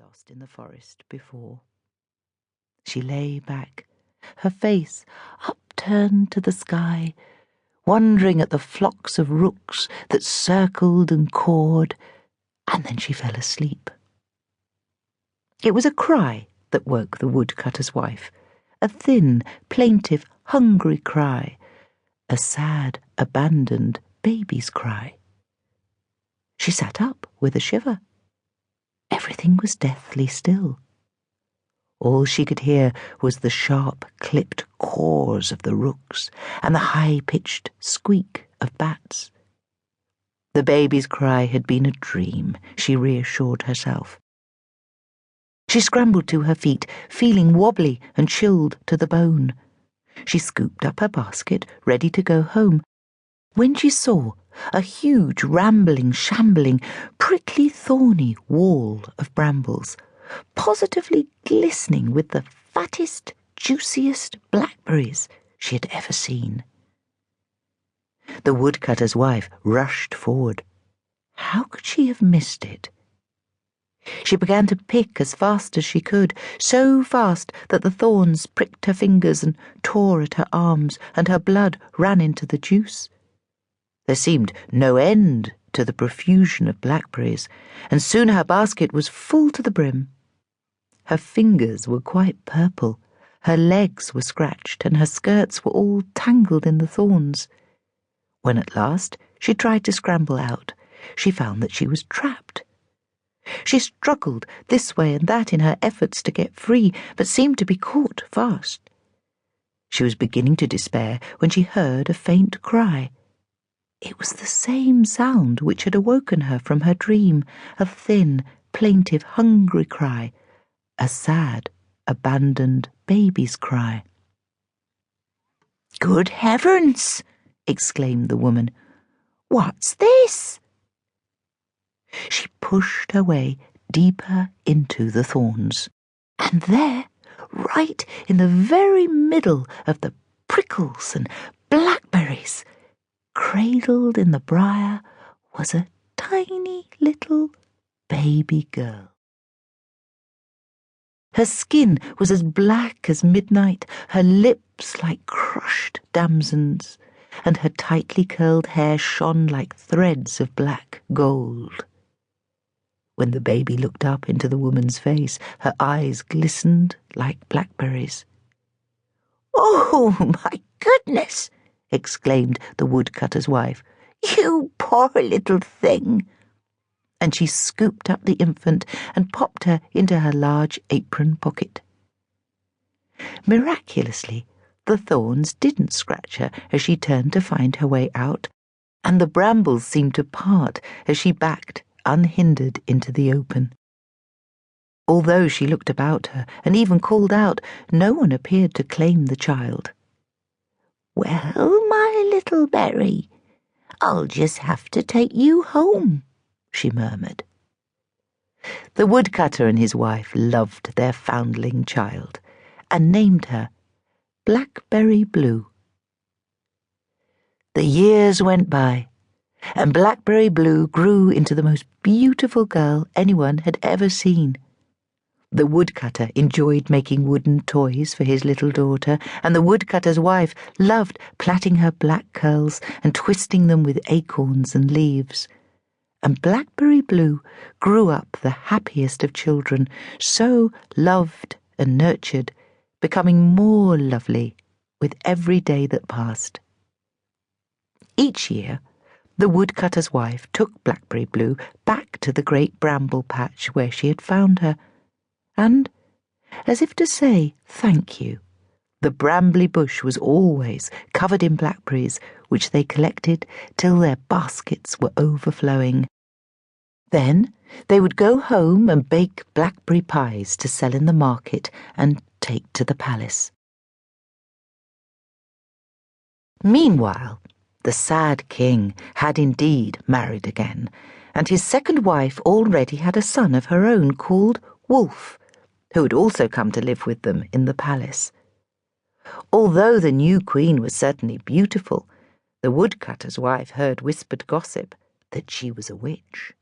lost in the forest before. She lay back, her face upturned to the sky, wondering at the flocks of rooks that circled and cawed, and then she fell asleep. It was a cry that woke the woodcutter's wife, a thin, plaintive, hungry cry, a sad, abandoned baby's cry. She sat up with a shiver. Everything was deathly still. All she could hear was the sharp, clipped caws of the rooks and the high-pitched squeak of bats. The baby's cry had been a dream, she reassured herself. She scrambled to her feet, feeling wobbly and chilled to the bone. She scooped up her basket, ready to go home, when she saw a huge, rambling, shambling, prickly, thorny wall of brambles, positively glistening with the fattest, juiciest blackberries she had ever seen. The woodcutter's wife rushed forward. How could she have missed it? She began to pick as fast as she could, so fast that the thorns pricked her fingers and tore at her arms, and her blood ran into the juice. There seemed no end to the profusion of blackberries, and soon her basket was full to the brim. Her fingers were quite purple, her legs were scratched, and her skirts were all tangled in the thorns. When at last she tried to scramble out, she found that she was trapped. She struggled this way and that in her efforts to get free, but seemed to be caught fast. She was beginning to despair when she heard a faint cry. It was the same sound which had awoken her from her dream, a thin, plaintive, hungry cry, a sad, abandoned baby's cry. "Good heavens!" exclaimed the woman. "What's this?" She pushed her way deeper into the thorns, and there, right in the very middle of the prickles and blackberries, cradled in the briar, was a tiny little baby girl. Her skin was as black as midnight, her lips like crushed damsons, and her tightly curled hair shone like threads of black gold. When the baby looked up into the woman's face, her eyes glistened like blackberries. "Oh, my goodness!" exclaimed the woodcutter's wife. "You poor little thing!" And she scooped up the infant and popped her into her large apron pocket. Miraculously, the thorns didn't scratch her as she turned to find her way out, and the brambles seemed to part as she backed unhindered into the open. Although she looked about her and even called out, no one appeared to claim the child. "Well, my little berry, I'll just have to take you home," she murmured. The woodcutter and his wife loved their foundling child and named her Blackberry Blue. The years went by, and Blackberry Blue grew into the most beautiful girl anyone had ever seen. The woodcutter enjoyed making wooden toys for his little daughter, and the woodcutter's wife loved plaiting her black curls and twisting them with acorns and leaves. And Blackberry Blue grew up the happiest of children, so loved and nurtured, becoming more lovely with every day that passed. Each year, the woodcutter's wife took Blackberry Blue back to the great bramble patch where she had found her, and, as if to say thank you, the brambly bush was always covered in blackberries, which they collected till their baskets were overflowing. Then they would go home and bake blackberry pies to sell in the market and take to the palace. Meanwhile, the sad king had indeed married again, and his second wife already had a son of her own called Wolf, who had also come to live with them in the palace. Although the new queen was certainly beautiful, the woodcutter's wife heard whispered gossip that she was a witch.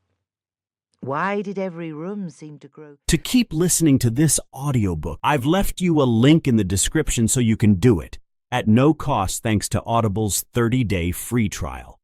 Why did every room seem to grow? To keep listening to this audiobook, I've left you a link in the description so you can do it, at no cost thanks to Audible's 30-day free trial.